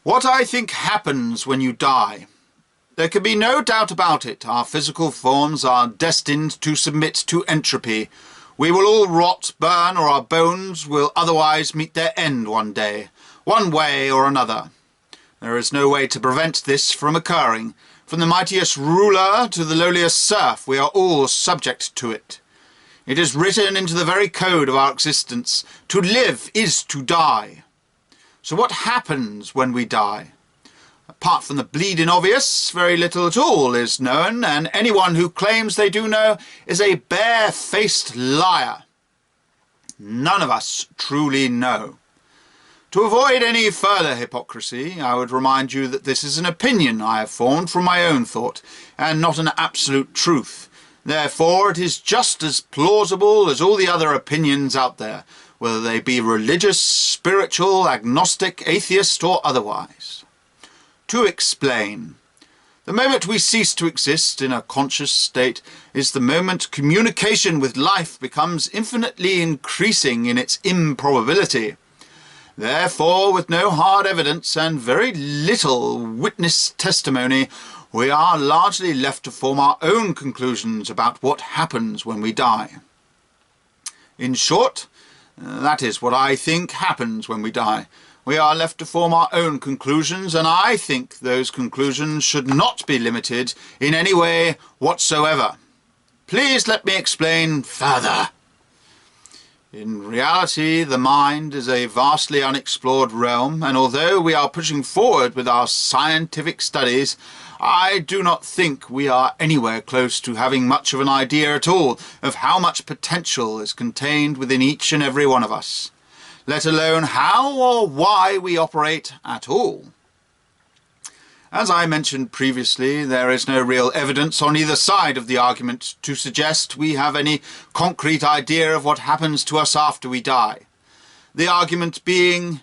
What I think happens when you die. There can be no doubt about it. Our physical forms are destined to submit to entropy. We will all rot, burn, or our bones will otherwise meet their end one day, one way or another. There is no way to prevent this from occurring. From the mightiest ruler to the lowliest serf, we are all subject to it. It is written into the very code of our existence. To live is to die. So what happens when we die? Apart from the bleeding obvious, very little at all is known, and anyone who claims they do know is a bare-faced liar. None of us truly know. To avoid any further hypocrisy, I would remind you that this is an opinion I have formed from my own thought, and not an absolute truth. Therefore, it is just as plausible as all the other opinions out there, whether they be religious, spiritual, agnostic, atheist, or otherwise. To explain. The moment we cease to exist in a conscious state is the moment communication with life becomes infinitely increasing in its improbability. Therefore, with no hard evidence and very little witness testimony, we are largely left to form our own conclusions about what happens when we die. In short, that is what I think happens when we die. We are left to form our own conclusions, and I think those conclusions should not be limited in any way whatsoever. Please let me explain further. In reality, the mind is a vastly unexplored realm, and although we are pushing forward with our scientific studies, I do not think we are anywhere close to having much of an idea at all of how much potential is contained within each and every one of us, let alone how or why we operate at all. As I mentioned previously, there is no real evidence on either side of the argument to suggest we have any concrete idea of what happens to us after we die. The argument being,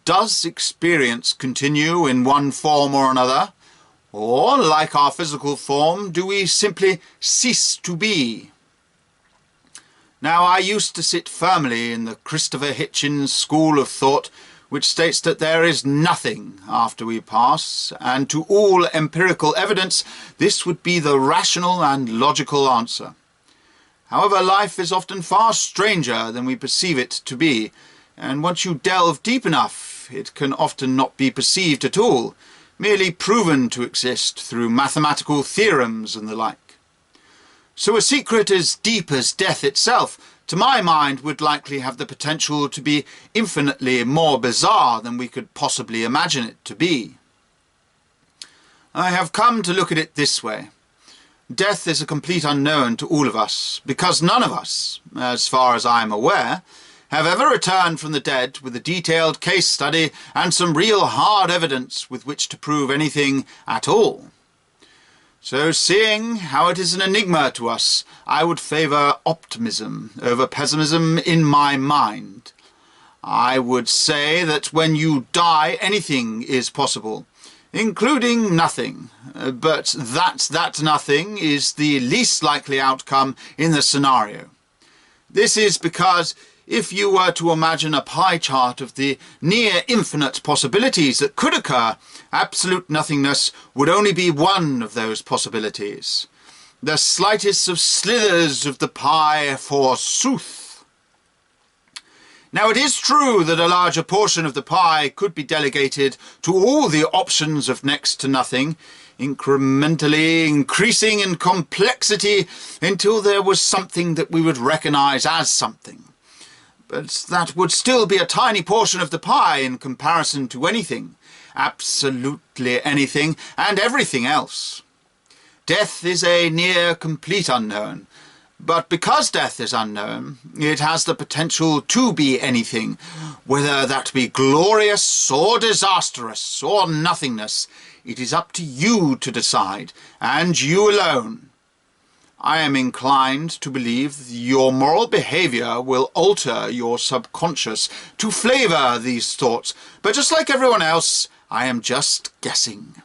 does experience continue in one form or another? Or, like our physical form, do we simply cease to be? Now, I used to sit firmly in the Christopher Hitchens school of thought, which states that there is nothing after we pass, and to all empirical evidence, this would be the rational and logical answer. However, life is often far stranger than we perceive it to be, and once you delve deep enough, it can often not be perceived at all, merely proven to exist through mathematical theorems and the like. So a secret as deep as death itself, to my mind, would likely have the potential to be infinitely more bizarre than we could possibly imagine it to be. I have come to look at it this way. Death is a complete unknown to all of us, because none of us, as far as I am aware, have ever returned from the dead with a detailed case study and some real hard evidence with which to prove anything at all. So, seeing how it is an enigma to us, I would favour optimism over pessimism in my mind. I would say that when you die, anything is possible, including nothing, but that nothing is the least likely outcome in the scenario. This is because if you were to imagine a pie chart of the near-infinite possibilities that could occur, absolute nothingness would only be one of those possibilities. The slightest of slithers of the pie, forsooth. Now, it is true that a larger portion of the pie could be delegated to all the options of next to nothing, incrementally increasing in complexity until there was something that we would recognise as something. But that would still be a tiny portion of the pie in comparison to anything, absolutely anything, and everything else. Death is a near complete unknown, but because death is unknown, it has the potential to be anything, whether that be glorious or disastrous or nothingness. It is up to you to decide, and you alone. I am inclined to believe that your moral behaviour will alter your subconscious to flavour these thoughts, but just like everyone else, I am just guessing.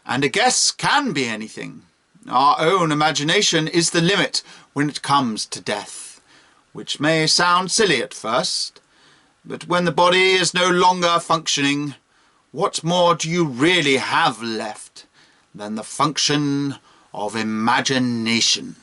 And a guess can be anything. Our own imagination is the limit when it comes to death, which may sound silly at first, but when the body is no longer functioning, what more do you really have left than the function of imagination?